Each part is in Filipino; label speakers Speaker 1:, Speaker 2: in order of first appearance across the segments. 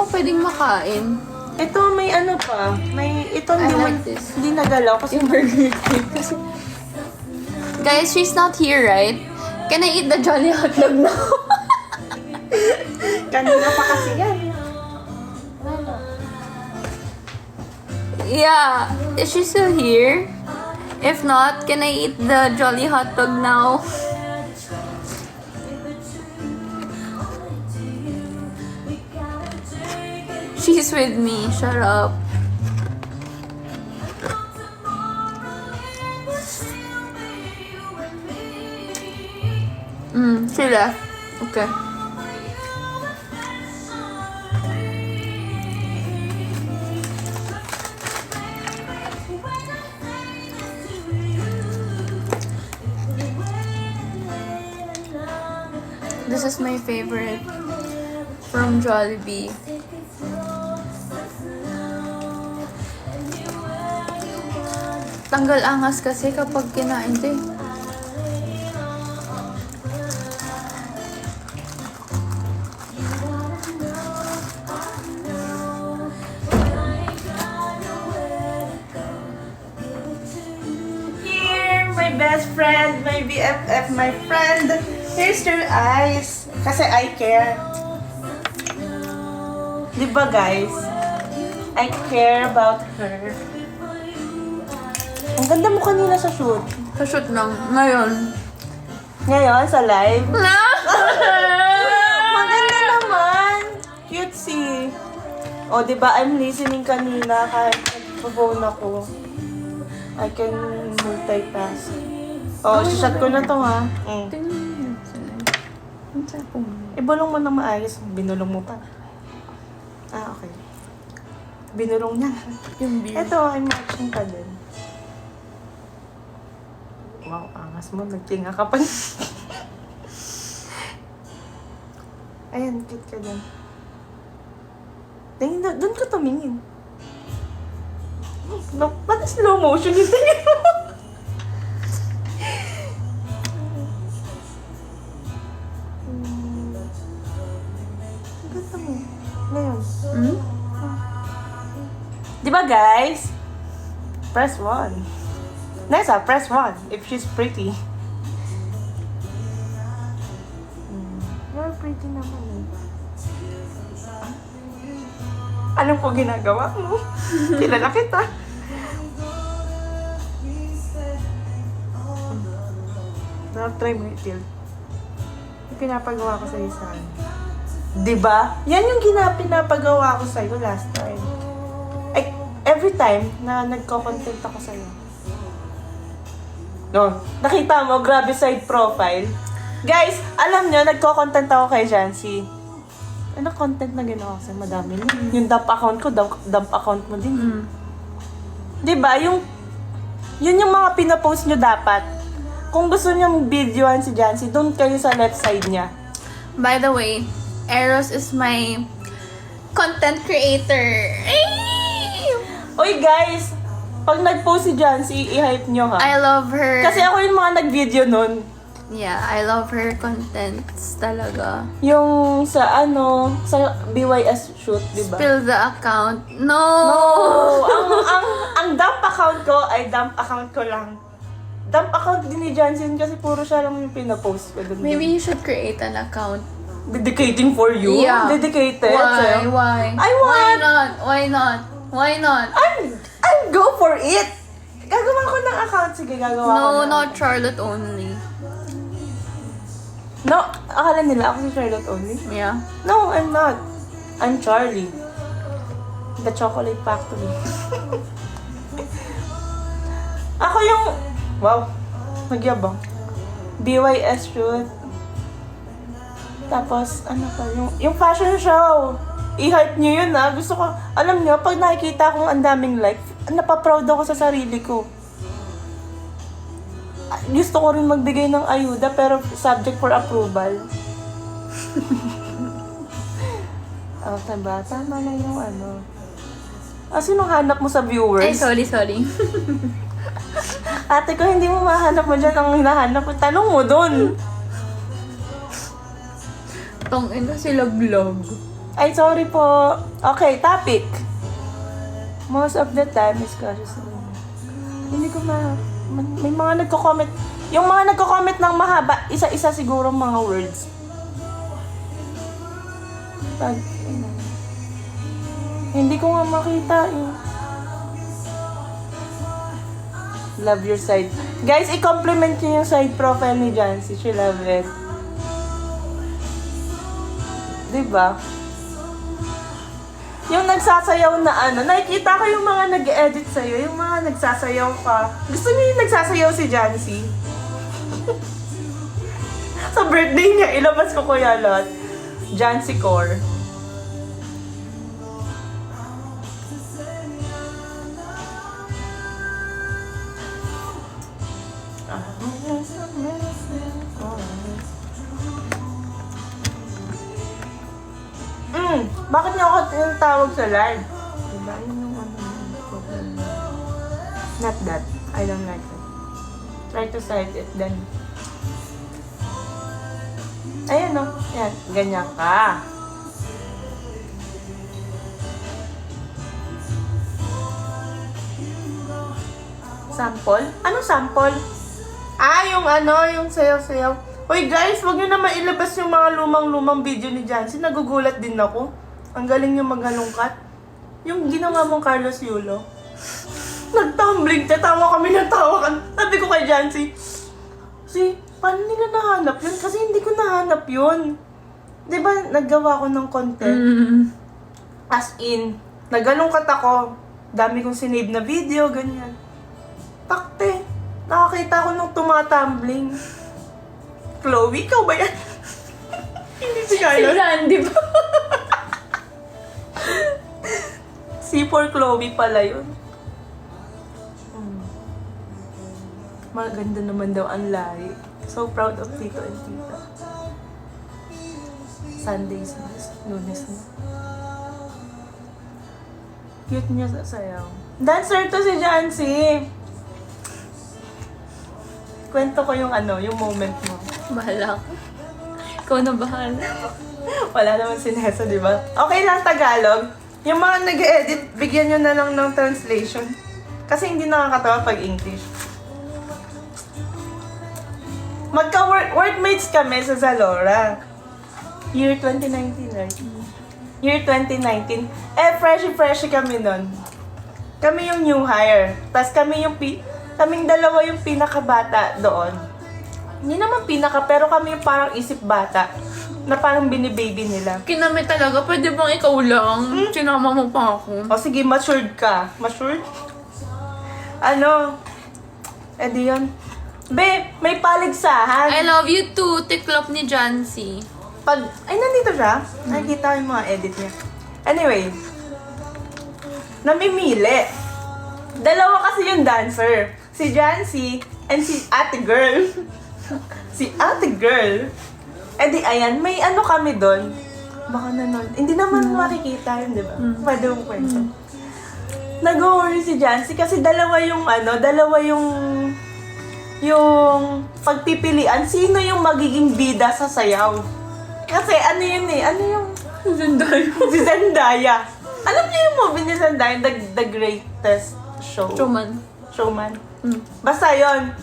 Speaker 1: ako pwedeng makain.
Speaker 2: Ito, may ano pa. May, ito
Speaker 1: I
Speaker 2: hindi,
Speaker 1: like this.
Speaker 2: hindi nagalaw kasi burger king. Kasi,
Speaker 1: Guys, she's not here, right? Can I eat the Jolly Hotdog now?
Speaker 2: kanina pa kasi yan.
Speaker 1: Yeah. Is she still here? If not, can I eat the Jolly Hotdog now? She's with me. Shut up. She left. Okay. This is my favorite from Jollibee. Tanggal angas kasi kapag kinain ito eh.
Speaker 2: Here, my best friend, my BFF, my friend. Here's your eyes. Kasi I care. Di ba guys? I care about her. Ang ganda mo kanina sa shoot.
Speaker 1: Sa shoot lang. Ngayon.
Speaker 2: Ngayon, sa live.
Speaker 1: Na!
Speaker 2: Maganda naman. Cutesy. O, di ba I'm listening kanina kahit nag-phone ako. I can multitask. O, shot ko na to ha.
Speaker 1: Tingnan mo yun. Ang sapong.
Speaker 2: Ibulong mo na maayos. Binulong mo pa. Ah, okay. Binulong niya.
Speaker 1: Yung beer.
Speaker 2: Ito, I'm watching ka din. Wow, angas mo. Nagtinga ka pa. Ayan, cute ka din. Tingin na, doon ka tumingin. No, ba't slow motion yung tingin mo? Ganda mo. Ngayon.
Speaker 1: Hmm?
Speaker 2: Di ba guys? Press 1. Nessa, press 1 if she's pretty. You're pretty naman eh. Alam ko ginagawa mo. Kilala kita. Now try mo i-tilt. Yung pinapagawa ko sa'yo saan. Diba? Yan yung pinapagawa ko sa'yo last time. Every time na nagko-content ako sa'yo. No, nakita mo, grabe side profile. Guys, alam nyo, nagko-content ako kay Jancy. Ano content na ginawa ko sa'yo? Madami na. Yung dump account ko, dump account mo din. Diba? Yun yung mga pinapost nyo dapat. Kung gusto nyo videoan si Jancy, doon kayo sa left side niya.
Speaker 1: By the way, Eros is my content creator.
Speaker 2: Oy guys, pag nag-post si Jancy, i-hype nyo ha.
Speaker 1: I love her.
Speaker 2: Kasi ako yung mga nag-video nun.
Speaker 1: Yeah, I love her contents talaga.
Speaker 2: Yung sa sa BYS shoot, di ba?
Speaker 1: Spill the account. No!
Speaker 2: ang dump account ko ay dump account ko lang. Dump account din ni Jansen kasi puro siya lang yung pinapost ko dun.
Speaker 1: Maybe you should create an account.
Speaker 2: Dedicating for you?
Speaker 1: Yeah.
Speaker 2: Dedicated?
Speaker 1: Why?
Speaker 2: sa'yo?
Speaker 1: Why?
Speaker 2: I
Speaker 1: Why
Speaker 2: want!
Speaker 1: not? Why not? Why not?
Speaker 2: I'll go for it! Gagawa ko ng account. Sige, gagawa ko
Speaker 1: No,
Speaker 2: na.
Speaker 1: not Charlotte only.
Speaker 2: No, akala nila ako si Charlotte only.
Speaker 1: Yeah.
Speaker 2: No, I'm not. I'm Charlie. The Chocolate Factory. Ako yung... Wow. Nagyabang. BYS shoot. Tapos, ano pa, yung fashion show. I-hype nyo yun ha. Gusto ko, alam nyo, pag nakikita akong ang daming like, napaproud ako sa sarili ko. Gusto ko rin magbigay ng ayuda, pero subject for approval. Diba? Tama na yung sinong hanap mo sa viewers?
Speaker 1: Ay, sorry.
Speaker 2: Ate ko, hindi mo mahanap mo dyan ang hinahanap mo. Tanong mo dun.
Speaker 1: Tong ina sila vlog.
Speaker 2: Ay, sorry po. Okay, topic. Most of the time is cautious. Hindi ko may mga nagko-comment. Yung mga nagko-comment ng mahaba, isa-isa siguro mga words. Pag, hindi ko nga makita eh. Love your side. Guys, i-compliment nyo yung side profile ni Jancy. She love it. Diba? Yung nagsasayaw na ano, nakikita ko yung mga nag-edit sa'yo, yung mga nagsasayaw ka. Gusto niyo yung nagsasayaw si Jancy? Sa birthday niya, ilabas ko kuya lahat. Jancy Core. Bakit niyo ako tinatawag sa live? Diba? Yun yung problem. Not that. I don't like it. Try to cite it then. Ayan o. Yan. Ganyan ka. Sample? Anong sample? Yung yung sayaw-sayaw. Hoy guys, wag nyo naman ilabas yung mga lumang-lumang video ni Jancy. Nagugulat din ako. Ang galing yung maghalongkat. Yung ginawa mong Carlos Yulo. Nagtumbling, tawa kami ng tawa. Sabi ko kay Jancy, paano nila nahanap yun? Kasi hindi ko nahanap yun. Diba, naggawa ko ng content. As in, naghalongkat ako. Dami kong sinave na video, ganyan. Takte, nakakita ko nung tumatumbling. Chloe, ikaw ba yan? Hindi si Carlos.
Speaker 1: Si Randy ba?
Speaker 2: Si for Chloe pala yun. Maganda naman daw ang lahi. So proud of Tito and Tita. Sundays na, Lunes na. Cute niya sa sayaw. Dancer to si Jancy. Kwento ko yung yung moment mo.
Speaker 1: Bahala ka. Ikaw na bahala.
Speaker 2: Wala naman si Nessa, di ba? Okay lang Tagalog. Yung mga nag-edit, bigyan nyo na lang ng translation. Kasi hindi nakakatawa pag English. Magka-workmates kami sa Zalora. Year 2019, right? Year 2019. Freshy kami nun. Kami yung new hire. Tapos kaming dalawa yung pinakabata doon. Hindi naman pinaka, pero kami yung parang isip bata. Na parang binibaby nila.
Speaker 1: Kinami talaga, pwede bang ikaw lang? Sinama mo pa ako.
Speaker 2: O sige, matured ka. Matured? Di yun. Be, may paligsahan.
Speaker 1: I love you too, tiklop ni Jancy.
Speaker 2: Nandito siya. Nakikita ko yung mga edit niya. Anyway, namimili. Dalawa kasi yung dancer. Si Jancy and si ate girl. Si ate girl. Ayan, may kami doon. Baka hindi naman makikita yun, di ba? Pwede mong kwento. Nag-worry si Jancy kasi dalawa yung pagpipilian, sino yung magiging bida sa sayaw. Kasi
Speaker 1: Zendaya.
Speaker 2: si Zendaya. Alam niyo yung movie ni Zendaya, The Greatest Showman. Basta yon.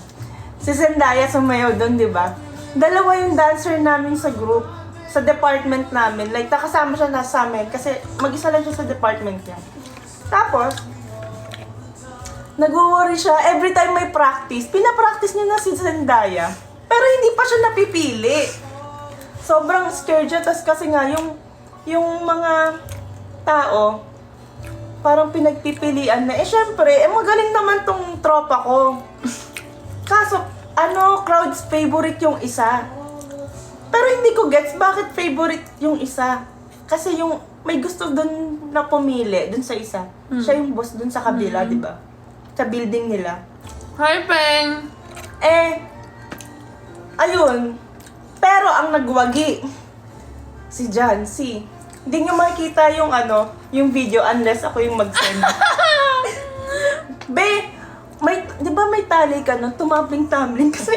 Speaker 2: Si Zendaya sumayaw doon, di ba? Dalawa yung dancer namin sa group, sa department namin. Like, nakasama siya sa amin kasi mag-isa lang siya sa department niya. Tapos, nag-worry siya. Every time may practice, pinapractice niya na si Zendaya. Pero hindi pa siya napipili. Sobrang scared siya. Tapos kasi nga, yung mga tao, parang pinagpipilian na. Syempre, magaling naman tong tropa ko. Kaso, crowd's favorite yung isa. Pero hindi ko gets bakit favorite yung isa. Kasi may gusto dun na pumili, dun sa isa. Siya yung boss dun sa kabila, di ba? Sa building nila.
Speaker 1: Hi, Peng!
Speaker 2: Ayun. Pero ang nagwagi, si Jancy. Hindi nyo makikita yung video unless ako yung mag-send. Be, di ba may tali ka nun? Tumambling-tumbling kasi.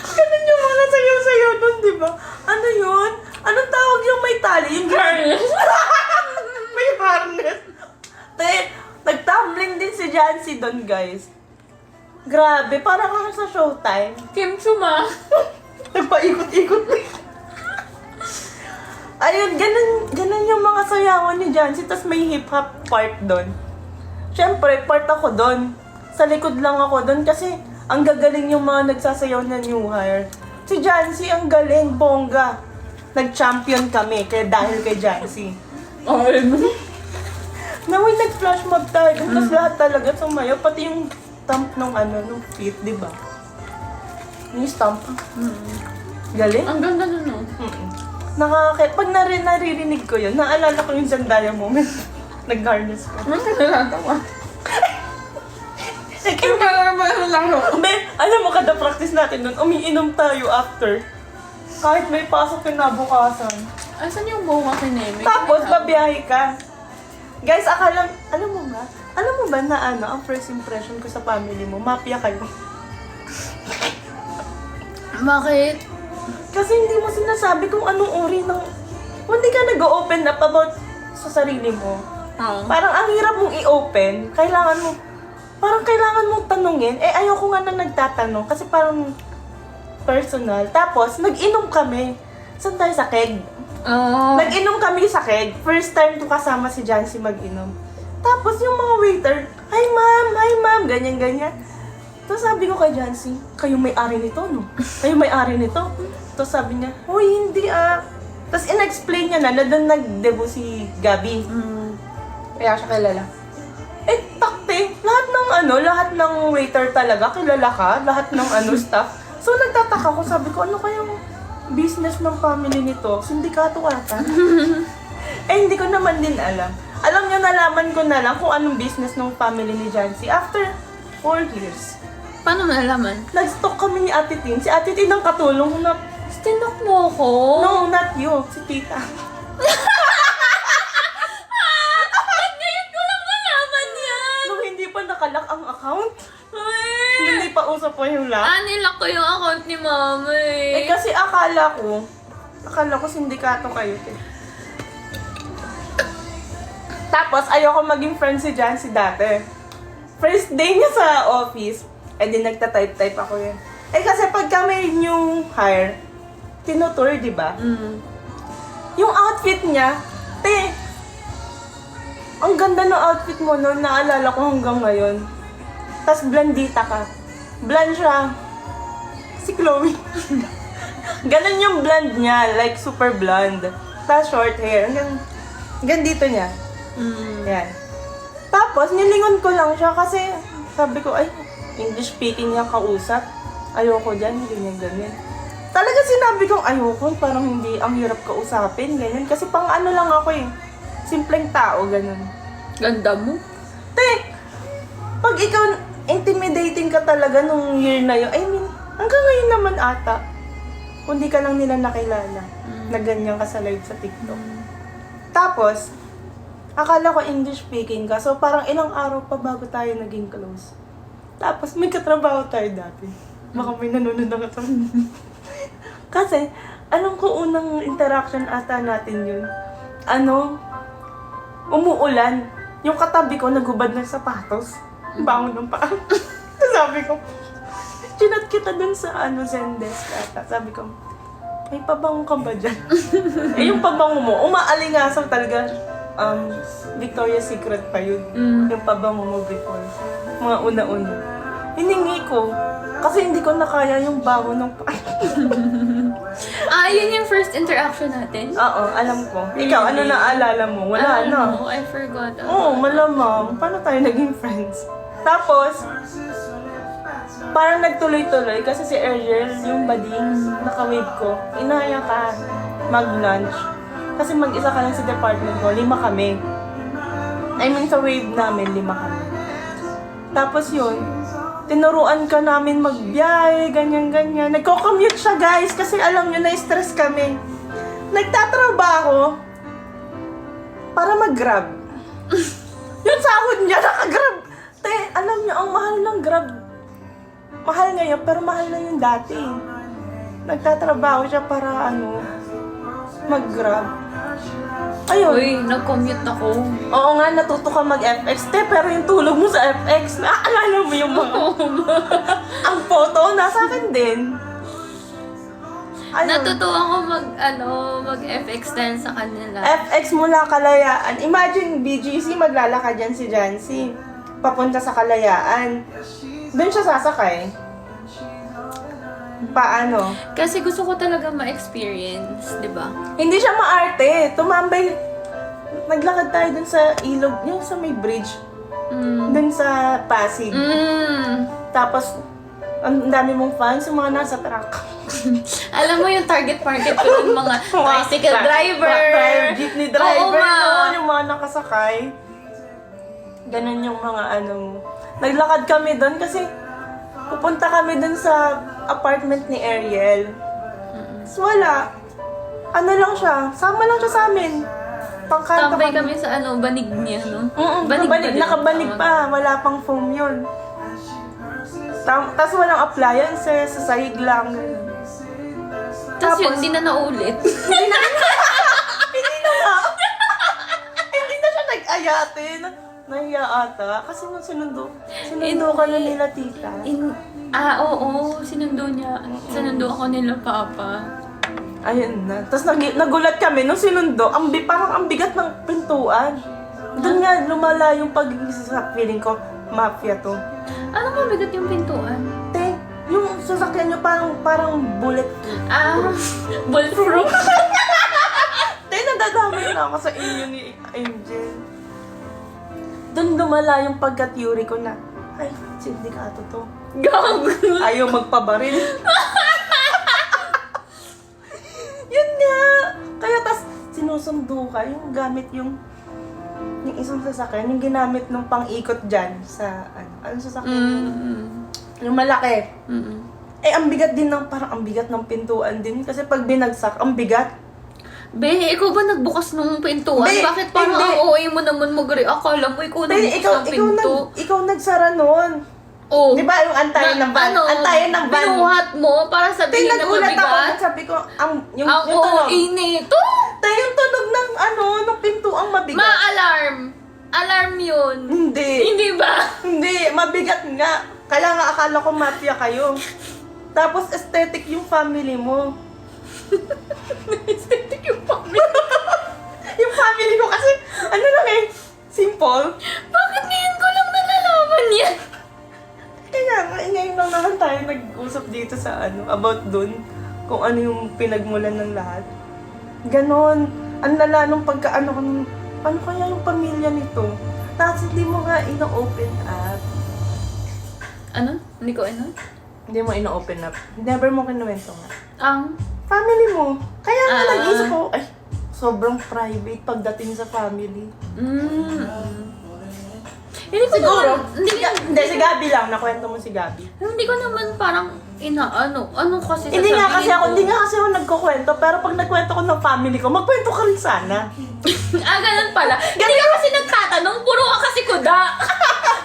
Speaker 2: Ganun yung mga sayaw-sayaw nun, di ba? Ano yun? Anong tawag yung may tali? Yung
Speaker 1: Harness.
Speaker 2: may harness. Te, nag-tumbling din si Jancy doon, guys. Grabe, parang kang sa Showtime.
Speaker 1: Kim Chuma.
Speaker 2: Nagpaikot-ikot. Ayun, ganun yung mga sayawan ni Jancy. Tapos may hip-hop part doon. Siyempre, part ako doon. Sa likod lang ako doon kasi ang gagaling yung mga nagsasayaw na new hire. Si Jancy, ang galing, bongga. Nag-champion kami kaya dahil kay Jancy.
Speaker 1: Okay.
Speaker 2: Naway nag-flash mob tayo. Tapos lahat talaga sumayaw. Pati yung stamp nung feet, di ba? Yung stamp. Galing.
Speaker 1: Ang ganda nun, no?
Speaker 2: Pag naririnig ko yun, naalala ko yung Zendaya moment. Nag-harness ko.
Speaker 1: Ang nagatawa. Ang ganda yung laro.
Speaker 2: Alam mo, kada practice natin nun, umiinom tayo after. Kahit may pasok kinabukasan.
Speaker 1: Asan yung buka kineme?
Speaker 2: Tapos, babiyahe ka. Guys, alam mo ba na ang first impression ko sa family mo, mafia kayo.
Speaker 1: Bakit?
Speaker 2: Kasi hindi mo sinasabi kung anong uri ng... Hindi ka nag-open up about sa sarili mo.
Speaker 1: Oo.
Speaker 2: Parang ang hirap mong i-open. Kailangan mong tanungin. Ayoko nga na nagtatanong kasi parang personal. Tapos, nag-inom kami. Saan tayo sa keg?
Speaker 1: Oo.
Speaker 2: Nag-inom kami sa keg. First time ko kasama si Jancy mag-inom. Tapos yung mga waiter, hi ma'am, ganyan-ganyan. Tapos sabi ko kay Jancy, kayo may-ari nito, no? Kayo may-ari nito? Tapos sabi niya, huy, hindi Tapos in-explain niya na doon nag-debut si Gabi. Kaya siya kilala. Takte, lahat ng waiter talaga, kilala ka, lahat ng staff. So nagtataka ko, sabi ko, ano kayang business ng family nito? Sindikato ata. Hindi ko naman din alam. Alam niyo, nalaman ko na lang kung anong business ng family ni Jancy after 4 years.
Speaker 1: Paano nalaman?
Speaker 2: Nag-stalk kami ni Ate Tin. Si Ate Tin ang katulong na,
Speaker 1: Stinok mo ko?
Speaker 2: no, not you, si Tita.
Speaker 1: Ngayon ko lang nalaman yan!
Speaker 2: Nung hindi pa nakalak ang account,
Speaker 1: Ay!
Speaker 2: hindi pa usap pa yung lock.
Speaker 1: Nilak ko yung account ni mama eh.
Speaker 2: Kasi akala ko sindikato kayo. Tapos, ayoko maging friend si Jancy dati. First day niya sa office, di nagta-type-type ako yun. Kasi pag kami new hire, tinutour, di ba? Yung outfit niya, ang ganda ng outfit mo noon, naalala ko hanggang ngayon. Tapos blandita ka. Blonde siya. Si Chloe. Ganon yung blonde niya, like super blonde. Tapos short hair. Hanggang dito niya. Yan. Tapos, nilingon ko lang siya kasi sabi ko, English speaking niya kausap. Ayoko dyan, ganyan. Talaga sinabi kong ayoko, parang hindi, ang hirap kausapin, ganyan. Kasi pang lang ako simpleng tao, ganun.
Speaker 1: Ganda mo.
Speaker 2: Pag ikaw, intimidating ka talaga nung year na yun, hanggang ngayon naman ata, kung di ka lang nila nakilala, na ganyan ka sa live sa TikTok. Tapos, akala ko English speaking ka, so parang ilang araw pa bago tayo naging close. Tapos may katrabaho tayo dati. Baka may nanonood na katrabaho. Kasi, alam ko unang interaction ata natin yun. Umuulan. Yung katabi ko naghubad ng sapatos. Bangon ng paa. Sabi ko, chinat kita dun sa Zendesk ata. Sabi ko, may pabango ka ba dyan? Yung pabango mo, umaalingasaw talaga. Victoria's Secret pa yun. Yung pabango mo before. Mga una-una. Hiningi ko. Kasi hindi ko nakaya yung bango ng
Speaker 1: Yun yung first interaction natin?
Speaker 2: Oo, alam ko. Ikaw, ano naalala mo? Wala na.
Speaker 1: I forgot.
Speaker 2: Oo, malamang. Paano tayo naging friends? Tapos, parang nagtuloy-tuloy kasi si Ariel, yung bading, naka-wave ko. Inaya ka mag-lunch. Kasi mag-isa ka lang sa department ko, 5 kami. Sa wave namin, 5 kami. Tapos yun, tinuruan ka namin magbiyahe, ganyan-ganyan. Nagko-commute siya, guys, kasi alam nyo, na-stress kami. Nagtatrabaho para mag-grab. Yung sahod niya, naka-grab. Alam nyo, ang mahal ng grab. Mahal ngayon, pero mahal na yung dati. Nagtatrabaho siya para mag-grab. Ayun.
Speaker 1: Uy, nag-commute ako.
Speaker 2: Oo nga, natuto ka mag-FX. Pero yung tulog mo sa FX, naaalala mo yung mga... ang photo, nasa akin din. Ayun.
Speaker 1: Natuto ako mag-FX dahil sa kanila.
Speaker 2: FX mula Kalayaan. Imagine, BGC, maglalakad yan si Jancy. Papunta sa Kalayaan. Doon siya sasakay. Paano?
Speaker 1: Kasi gusto ko talaga ma-experience, di ba?
Speaker 2: Hindi siya maarte. Tumambay. Naglakad tayo dun sa ilog. Yung sa may bridge. Dun sa Pasig. Tapos, ang dami mong fans, yung mga nasa truck.
Speaker 1: Alam mo yung target market ko yung mga tricycle driver.
Speaker 2: Jeepney driver.
Speaker 1: Oo nga.
Speaker 2: No? Yung mga nakasakay. Ganun yung mga Naglakad kami doon kasi pupunta kami doon sa apartment ni Ariel. So wala. Ano lang siya. Sama lang siya sa amin. Pangkanta
Speaker 1: Tambay kami sa banig niya, no?
Speaker 2: Banig, nakabanig pa. Wala pang foam yun. Tapos walang appliances, sa sahig lang.
Speaker 1: Tapos yun, hindi na naulit.
Speaker 2: Hindi na nga. Hindi na siya nag-ayate. Nahiya ata. Kasi nung sinundo ka na nila tita.
Speaker 1: Oo. Sinundo niya. Sinundo ako nila, Papa.
Speaker 2: Ayun na. Tapos nagulat kami nung sinundo. Parang ang bigat ng pintuan. Doon nga lumala yung pagiging sa feeling ko, mafia to.
Speaker 1: Ano mabigat yung pintuan?
Speaker 2: Te, yung sasakyan nyo parang bullet.
Speaker 1: Bulletproof.
Speaker 2: Te, nadadamay na ako sa inyo ni Angel. Doon lumala yung pagka-theory ko na, ay, sindikato to.
Speaker 1: Gag!
Speaker 2: Ayaw magpabaril. Yun nga. Kaya tas sinusundo ka, yung gamit yung isang sasakyan, yung ginamit ng pang-ikot dyan sa, anong sasakyan? Yung malaki. Eh, ang bigat din parang ang bigat ng pintuan din. Kasi pag binagsak, ang bigat.
Speaker 1: Be, ikaw ba nagbukas ng pintuan?
Speaker 2: Be,
Speaker 1: Bakit parang
Speaker 2: hindi.
Speaker 1: ang OA mo naman mag-react? Akala mo ikaw nagbukas ng pinto.
Speaker 2: Ikaw nagsara nun.
Speaker 1: Oh.
Speaker 2: Di ba yung antayan ng van? Antayan ng van.
Speaker 1: Binuhat mo para sabihin na
Speaker 2: Nagulat ako.
Speaker 1: mabigat?
Speaker 2: Sabi ko, yung
Speaker 1: Ang
Speaker 2: tunog.
Speaker 1: OA nito?
Speaker 2: Tayo yung tunog ng ng pintuang mabigat.
Speaker 1: Ma-alarm. Alarm yun.
Speaker 2: Hindi.
Speaker 1: Hindi ba?
Speaker 2: Hindi, mabigat nga. Kaya nga akala ko mafia kayo. Tapos aesthetic yung family mo.
Speaker 1: Aesthetic yung family.
Speaker 2: Yung family ko kasi, simple.
Speaker 1: Bakit ngayon ko lang nalalaman yan?
Speaker 2: Kaya nga, ngayon lang naman tayo nag-usap dito sa about dun. Kung ano yung pinagmulan ng lahat. Ganon. Ang lala nung ano kaya yung pamilya nito? Tapos hindi mo nga ino-open up.
Speaker 1: Ano? Hindi ko ano?
Speaker 2: Hindi mo ino-open up. Never mo kinuwento nga.
Speaker 1: Ang?
Speaker 2: Family mo. Kaya nga nag-isip ko, ay, sobrang private pagdating sa family.
Speaker 1: Hindi ko
Speaker 2: Siguro.
Speaker 1: naman,
Speaker 2: Hindi, si Gabi lang. Nakwento mo si Gabi.
Speaker 1: hindi ko naman parang ano kasi
Speaker 2: Hindi nga kasi
Speaker 1: sasabihin
Speaker 2: ako nagkukwento. Pero pag nagkwento ko ng family ko, magkwento ka rin sana.
Speaker 1: ganun pala. Hindi ka kasi nagtatanong, puro ka kasi kuda.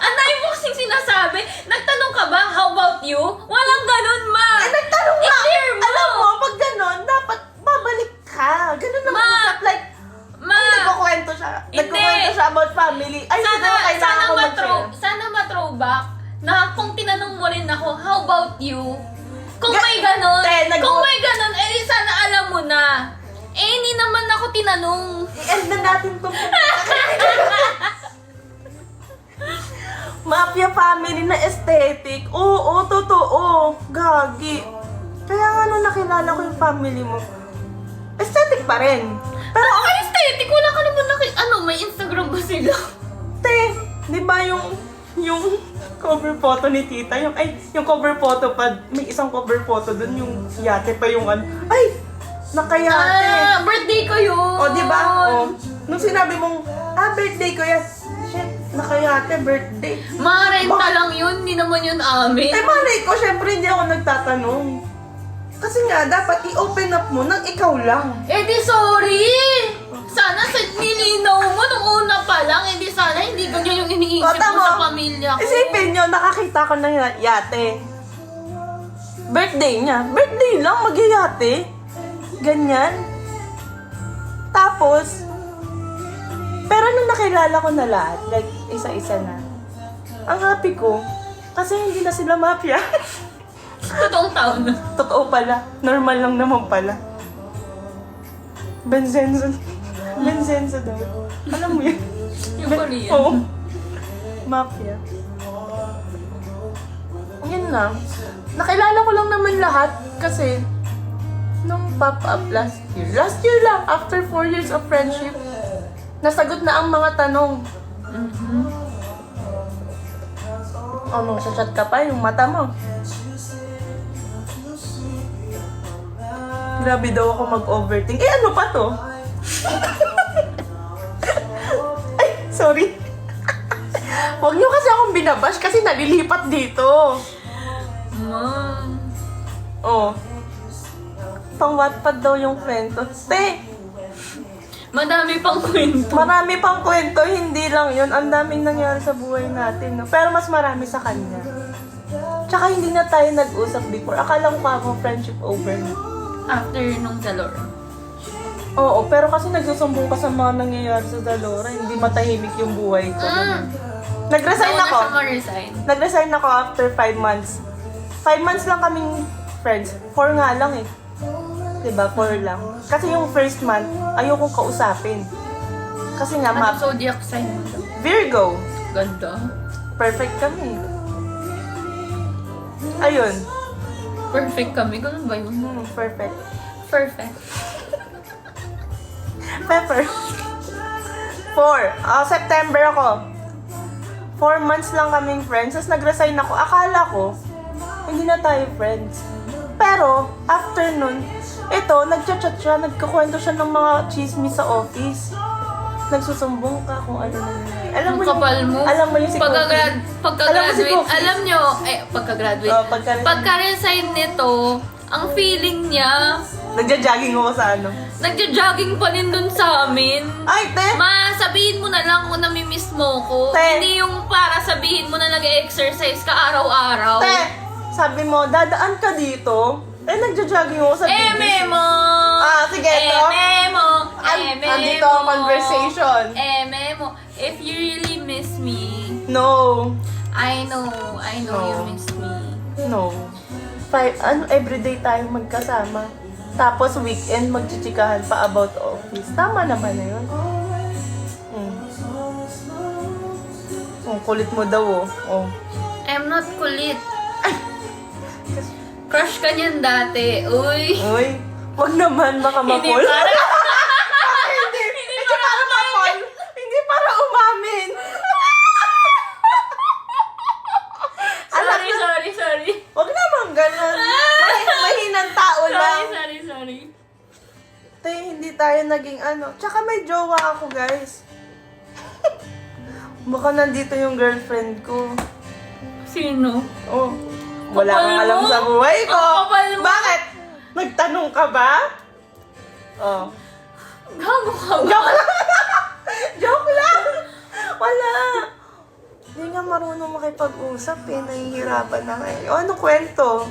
Speaker 1: Ang dami mo kasing sinasabi. Nagtanong ka ba, how about you? Walang ganun, ma.
Speaker 2: Nagtanong nga.
Speaker 1: I-clear mo.
Speaker 2: Alam mo, pag gano'n, dapat babalik ka. Ganun ang
Speaker 1: Ma.
Speaker 2: usap. Like, nagkukwento siya. Nagkukwento siya about family. Ay, siguro kailangan ko mag-share.
Speaker 1: Sana ma-throwback na kung tinanong mo rin ako, how about you? Kung may ganon, sana alam mo na. Hindi naman ako tinanong.
Speaker 2: I-end na natin itong Mafia family na aesthetic. Oo, totoo. Gagi. Kaya nga nung nakilala ko yung family mo, aesthetic pa rin. Pero
Speaker 1: Ang aesthetic, wala ka naman may Instagram ba sila?
Speaker 2: di ba yung cover photo ni tita, yung cover photo pa, may isang cover photo dun, yung yate pa yung nakayate.
Speaker 1: Birthday ko yun.
Speaker 2: O, di ba? O, nung sinabi mong, birthday ko yan. Shit, nakayate, birthday.
Speaker 1: Renta lang yun, hindi naman yun amin.
Speaker 2: Malay ko, syempre hindi ako nagtatanong. Kasi nga, dapat i-open up mo nang ikaw lang.
Speaker 1: Sorry! Sana nilinaw mo nung una pa lang, sana hindi ganyan yung iniisip mo
Speaker 2: tama.
Speaker 1: sa pamilya ko.
Speaker 2: Isipin nyo, nakakita ko ng yate. Birthday niya. Birthday lang, mag-yate. Ganyan. Tapos, pero nung nakilala ko na lahat, like, isa-isa na, ang happy ko, kasi hindi na sila mafia.
Speaker 1: Totoong tao na.
Speaker 2: Totoo pala. Normal lang naman pala. Benzenzo. Benzenzo daw. Alam mo yun?
Speaker 1: Yung Korean.
Speaker 2: Oo. Mafia. Yun lang. Nakilala ko lang naman lahat kasi nung pop-up last year. Last year lang, after 4 years of friendship, nasagot na ang mga tanong. Ano, sa chat ka pa, yung mata mo. Grabe daw ako mag-overthink. Eh, ano pa to? Ay, sorry. Huwag niyo kasi akong binabash kasi nalilipat dito.
Speaker 1: Mom.
Speaker 2: Oh. Pang-Wattpad daw yung kwento. Te,
Speaker 1: Madami pang kwento.
Speaker 2: marami pang kwento, hindi lang yun. Ang daming nangyari sa buhay natin. No? Pero mas marami sa kanya. Tsaka hindi na tayo nag-usap before. Akala ko ako friendship over na.
Speaker 1: After nung Zalora.
Speaker 2: Oo, pero kasi nagsusumbong ka sa mga nangyayari sa Zalora, hindi matahimik yung buhay ko. Nag-resign
Speaker 1: Ako
Speaker 2: ako.
Speaker 1: na siya ma-resign.
Speaker 2: Nag-resign ako after 5 months. 5 months lang kaming friends. 4 nga lang eh. Diba? 4 lang. Kasi yung first month, ayokong kausapin. Kasi nga,
Speaker 1: Ano zodiac sign mo daw?
Speaker 2: Virgo.
Speaker 1: Ganda.
Speaker 2: Perfect kami. Ayun.
Speaker 1: Perfect kami. Ganun ba yun?
Speaker 2: Perfect.
Speaker 1: Perfect.
Speaker 2: Pepper. 4. September ako. 4 months lang kaming friends. Tapos nag-resign ako. Akala ko, hindi na tayo friends. Pero, after nun, ito, nagchat-chat siya, nagkakwento siya ng mga chismis sa office. Nagsusumbong ka kung ano na yun. Alam mo
Speaker 1: Ang kapal mo.
Speaker 2: Alam mo yung si Alam mo si
Speaker 1: Pagka-graduate,
Speaker 2: Coffee?
Speaker 1: alam nyo, pagka-graduate,
Speaker 2: Oh, pagka-resign.
Speaker 1: pagka-resign nito, ang feeling niya,
Speaker 2: Nagja-jogging ako sa ano.
Speaker 1: nagja-jogging pa din dun sa amin.
Speaker 2: Ay, te!
Speaker 1: Sabihin mo na lang kung namimiss mo ko.
Speaker 2: Te.
Speaker 1: Hindi yung para sabihin mo na nag-exercise ka araw-araw.
Speaker 2: Te! Sabi mo, dadaan ka dito. Eh, nagja-jogging ako sa beach.
Speaker 1: Memo!
Speaker 2: Sige, ito.
Speaker 1: Memo!
Speaker 2: Andito ang conversation.
Speaker 1: Memo! If you really miss me,
Speaker 2: No.
Speaker 1: I know
Speaker 2: No.
Speaker 1: you miss me.
Speaker 2: No. Everyday tayong magkasama. Tapos weekend magchichikahan pa about office. Tama naman na yun. Ang kulit mo daw, oh. Oh.
Speaker 1: I'm not kulit. Crush ka niyan dati. Uy.
Speaker 2: Uy, wag naman, baka
Speaker 1: Hindi
Speaker 2: mapol.
Speaker 1: para.
Speaker 2: Hindi para mapol. Hindi para umamin.
Speaker 1: Sorry.
Speaker 2: Wag naman ganun. Mahinang tao lang.
Speaker 1: Sorry.
Speaker 2: Te, hindi tayo naging ano. Tsaka may jowa ako, guys. Baka nandito yung girlfriend ko.
Speaker 1: Sino?
Speaker 2: Oh, wala
Speaker 1: Kapal
Speaker 2: kang alam
Speaker 1: mo?
Speaker 2: sa buhay ko.
Speaker 1: Ang kapal mo.
Speaker 2: Bakit? Nagtanong ka ba? Oh.
Speaker 1: Gago ka ba?
Speaker 2: Joke lang! Joke lang! Wala. Hindi nga marunong makipag-usap eh. Nahihirapan na ngayon. O, ano kwento?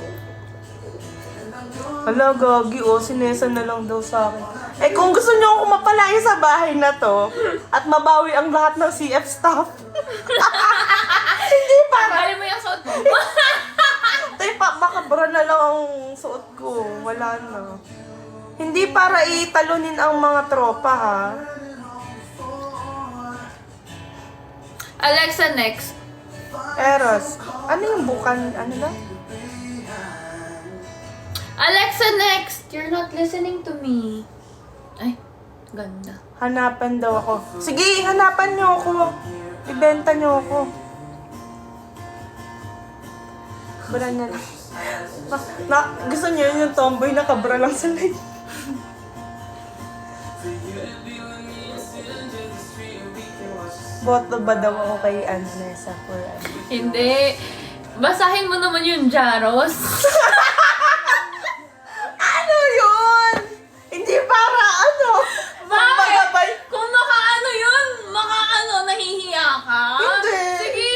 Speaker 2: Hala, gagi. O, sinesa na lang daw sa akin. Eh, kung gusto niyo ako mapalaya sa bahay na to at mabawi ang lahat ng CF staff. Hindi para.
Speaker 1: Tanggalin mo yung suot mo.
Speaker 2: Tay, baka bra na lang ang suot ko. Wala na. Hindi para italunin ang mga tropa, ha?
Speaker 1: Alexa, next.
Speaker 2: Eros. Ano yung bukan? Ano na?
Speaker 1: Alexa, next. You're not listening to me. Ay, ganda.
Speaker 2: Hanapan daw ako. Sige, hanapan niyo ako. Ibenta niyo ako. Bra niya lang. Gusto niyo yun yung tomboy na kabra lang sa live. Boto ba daw ako kay Nessa for ano?
Speaker 1: Hindi. Basahin mo naman yung Jaros.
Speaker 2: Ano yun? Hindi para ano?
Speaker 1: Bakit? Kung makaano yun, nahihiya ka?
Speaker 2: Hindi.
Speaker 1: Sige.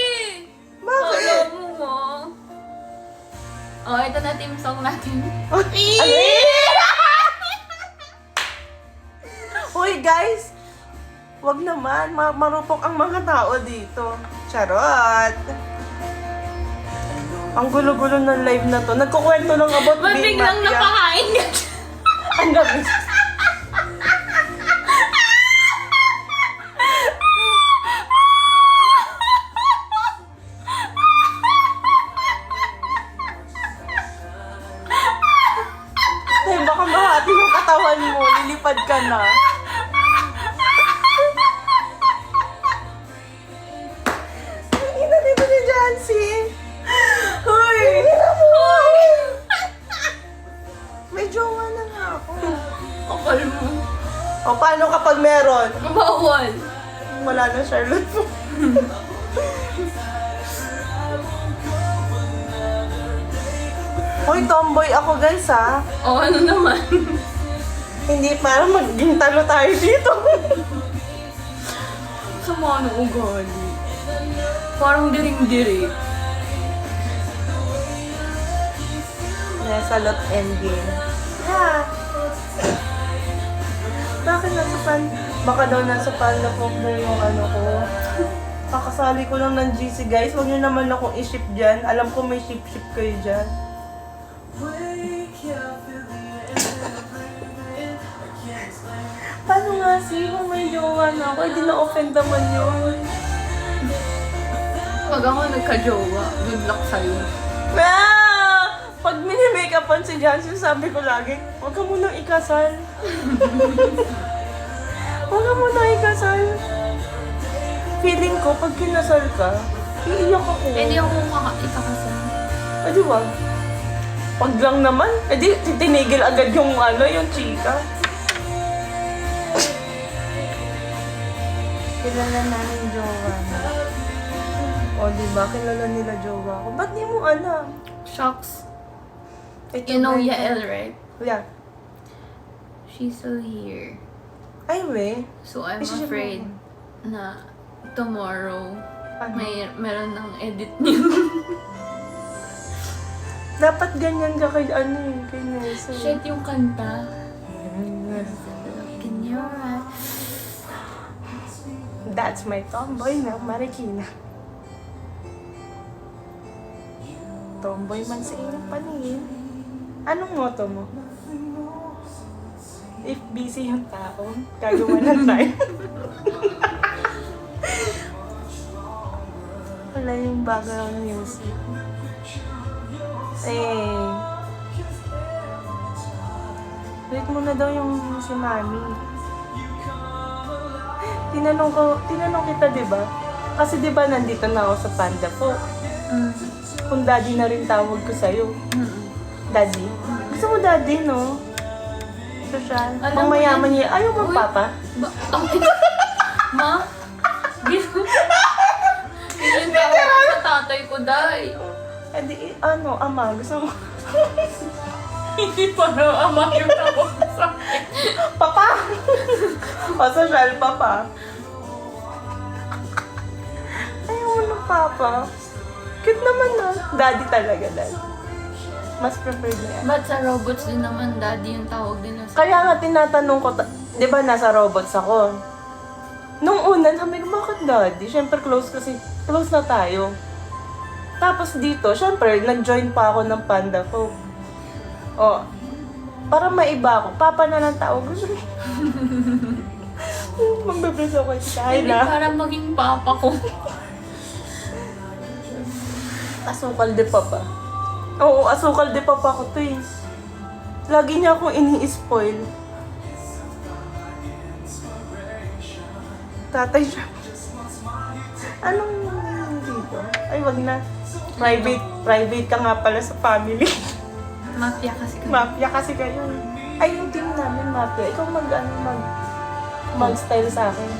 Speaker 2: Bakit?
Speaker 1: Alam mo. Oh, ito na team song natin.
Speaker 2: Uy, Wag naman, marupok ang mga tao dito. Charot! Ang gulo-gulo ng live na to. Nagkukwento lang about
Speaker 1: Ba't
Speaker 2: being
Speaker 1: biglang
Speaker 2: mafia.
Speaker 1: napakain ka?
Speaker 2: Ang gabi. Ay, baka mahati yung katawan mo. Lilipad ka na. Hindi na dito ni Jancy. Hoy! May jowa na nga ako.
Speaker 1: Kapal mo.
Speaker 2: O, paano kapag meron?
Speaker 1: Bawal.
Speaker 2: Wala na, Charlotte. Hoy, tomboy ako guys ha.
Speaker 1: O ano naman?
Speaker 2: Hindi para maging talo tayo dito.
Speaker 1: Sama ng ugali. Parang diring-diri.
Speaker 2: Nasa lot endgame. Ha? Bakit nasa pan? Baka daw nasa panda folder yung ano ko. Kakasali ko lang ng GC guys. Huwag niyo naman akong i-ship dyan. Alam ko may ship-ship kayo dyan. Paano nga kung may jowa na ako? Hindi na-offend naman yun.
Speaker 1: Pag ako nagka-jowa, good luck sa'yo.
Speaker 2: Ah! Pag mini-makeupan si Jancy, sabi ko lagi, huwag ka munang ikasal. Huwag ka munang ikasal. Feeling ko, pag kinasal ka, iiyak ako.
Speaker 1: Hindi ako ikakasal.
Speaker 2: Eh di ba? Pag lang naman, eh di tinigil agad yung ano, yung chika. Kilala namin jowa na. O diba, kilala nila jowa ko. Ba't di mo alam?
Speaker 1: Shucks.
Speaker 2: Ito
Speaker 1: You know
Speaker 2: ba-
Speaker 1: Yael, right?
Speaker 2: Yeah.
Speaker 1: She's still here.
Speaker 2: Ay, we.
Speaker 1: So I'm
Speaker 2: Is she
Speaker 1: afraid na tomorrow
Speaker 2: Ano?
Speaker 1: meron ng edit niyo.
Speaker 2: Dapat ganyan ka kay ano eh, kay Nelson.
Speaker 1: Shit yung kanta. Look in your eyes.
Speaker 2: That's my tomboy na Marikina. Tomboy man sa iyong paningin. Anong motto mo? If busy yung tao, gagawa ng time. Wala yung background music. Eh. Wait mo na daw yung si Mami. Tinanong kita, di ba? Kasi di ba nandito na ako sa Panda po. Kung daddy na rin tawag ko sa'yo. Daddy? Gusto mo daddy, no? Social.
Speaker 1: Alam
Speaker 2: Pang
Speaker 1: mo
Speaker 2: mayaman
Speaker 1: yan.
Speaker 2: niya. Ayaw mo,
Speaker 1: Uy.
Speaker 2: papa?
Speaker 1: Ma? Yung tawag sa tatay ko, day.
Speaker 2: Eh di, ano, ama, gusto mo?
Speaker 1: Hindi pa na ama yung tawag sa akin.
Speaker 2: Papa! O, social, papa. Ayaw mo ng papa. Cute naman, no? Daddy talaga, daddy. Mas preferred na yan.
Speaker 1: Ba't sa robots din naman, daddy yung tawag din sa
Speaker 2: Kaya nga tinatanong ko, di ba nasa robots ako? Nung una, sabi ko, bakit daddy? Siyempre close kasi, close na tayo. Tapos dito, siyempre, nag-join pa ako ng panda ko. O, para maiba ako, papa na lang tawag ko. Magbe-bless ako kay
Speaker 1: Hindi,
Speaker 2: Skyla.
Speaker 1: para maging papa ko.
Speaker 2: Asukal de papa. Oo, asukal de papa ko to eh. Lagi niya akong ini-spoil. Tatay siya. Anong dito? Ay, wag na. Private ka nga pala sa family.
Speaker 1: Mafia kasi kami.
Speaker 2: Mafia kasi kayo. Ay, yung team namin, mafia. Ikaw mag-style sa akin.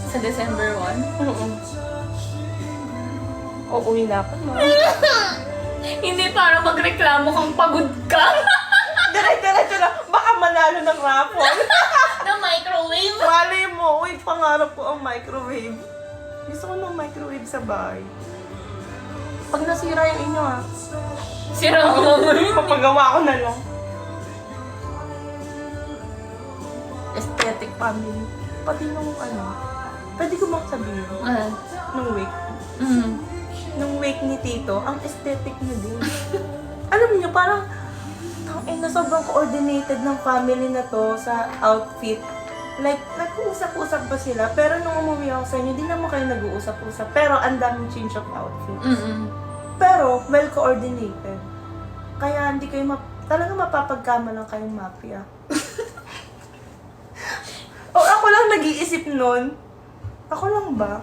Speaker 1: Sa December 1.
Speaker 2: Uuwi na ako, no?
Speaker 1: Hindi para magreklamo kang pagod ka.
Speaker 2: Diretso na. Baka manalo ng raffle.
Speaker 1: Na microwave.
Speaker 2: Malay mo, uy, pangarap ko ang microwave. Gusto ko ng microwave sa bahay. Pag nasira yung inyo, ha?
Speaker 1: Sira mo mo yun.
Speaker 2: Papagawa ko na lang. Aesthetic family. Pati nung ano, Pwede ko bang sabihin? Nung wake. Nung wake ni Tito, ang aesthetic niya din. Alam niyo, parang na sobrang coordinated ng family na to sa outfit. Like, nag-uusap-usap ba sila? Pero nung umuwi ako sa inyo, di naman kayo nag-uusap-usap. Pero ang daming change of outfit. Pero, well coordinated. Kaya hindi kayo talaga mapapagkamalang kayong mafia. O ako lang nag-iisip nun. Ako lang ba?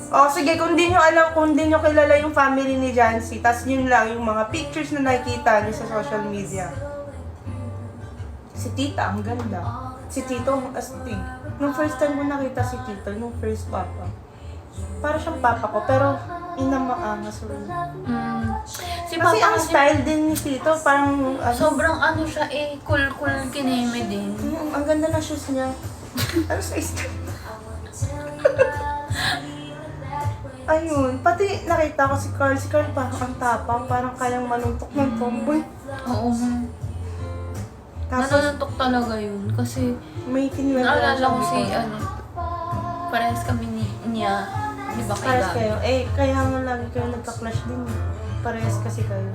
Speaker 2: O sige, kung di nyo alam, kung di nyo kilala yung family ni Jancy, tas yun lang yung mga pictures na nakikita nyo sa social media. Si Tita, ang ganda. Si Tito, ang astig. Nung first time ko nakita si Tito, nung first papa. Para siyang papa ko, pero inamaangas rin.
Speaker 1: Si
Speaker 2: Kasi
Speaker 1: Papa
Speaker 2: ang style din ni Tito, parang
Speaker 1: sobrang ano siya cool kineme din.
Speaker 2: Ang ganda na shoes niya. Ano size? Ayun, pati nakita ko si Carl. Si Carl parang ang tapang, parang kayang manuntok ng tomboy.
Speaker 1: Oo.
Speaker 2: Tapos,
Speaker 1: Nanuntok talaga yun. Kasi,
Speaker 2: may kinuwento na
Speaker 1: naalala ko si, parehas kami niya. Di ba kay
Speaker 2: Parehas
Speaker 1: Gabi?
Speaker 2: kayo. Kaya nga lagi kayo nagka-clash din. Parehas kasi kayo.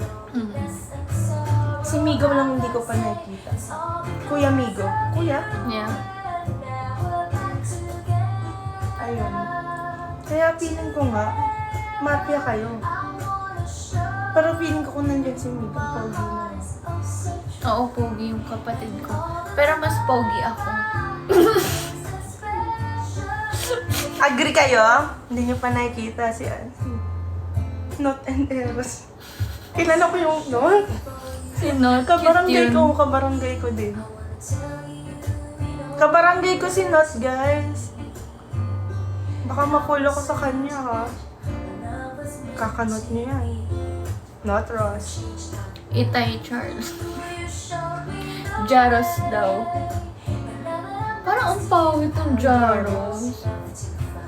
Speaker 2: Si Migo lang hindi ko pa nakikita. Kuya Migo. Kuya?
Speaker 1: Yeah.
Speaker 2: Ayun. Kaya feeling ko nga, mafia kayo. Pero feeling ko kung nandyan si Migo, pogi na.
Speaker 1: Oo, pogi yung kapatid ko. Pero mas pogi ako.
Speaker 2: Agree kayo? Hindi nyo pa nakikita si Not and Eros. Kilala ko yung Not.
Speaker 1: Sino?
Speaker 2: Kabarangay ko, kabarangay ko din. Kabarangay ko si Not, guys. Baka ma-follow ko sa kanya, ha? Kakanot niyo yan. Not Ross.
Speaker 1: Itay Charles. Jaros daw. Parang ang pawit ng Jaros.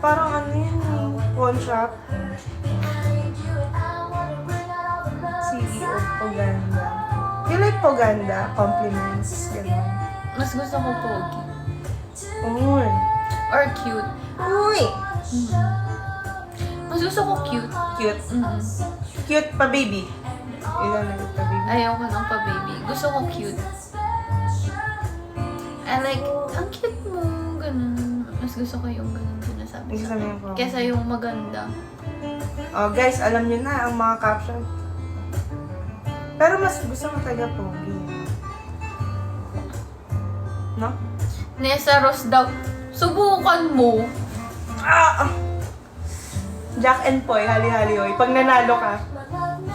Speaker 2: Parang ano yun, pawn shop. CEO, Poganda. You like Poganda? Compliments, gano'n.
Speaker 1: Mas gusto ko pogi.
Speaker 2: Uy.
Speaker 1: Or cute.
Speaker 2: Uy!
Speaker 1: Mas gusto ko cute.
Speaker 2: Cute. Cute pa, baby. Ilan na pa, baby?
Speaker 1: Ayoko ng pa-baby. Gusto ko cute. I like, ang cute mo. Ganun. Mas gusto ko yung ganun sinasabi
Speaker 2: Gusto
Speaker 1: sa
Speaker 2: mo yung
Speaker 1: akin. Kesa yung maganda.
Speaker 2: Oh, guys, alam nyo na ang mga caption. Pero mas gusto mo taga pogi. No?
Speaker 1: Nessa Ross daw. Subukan mo.
Speaker 2: Ah! Jack and Poy, hali-hali hoy. Pag nanalo ka,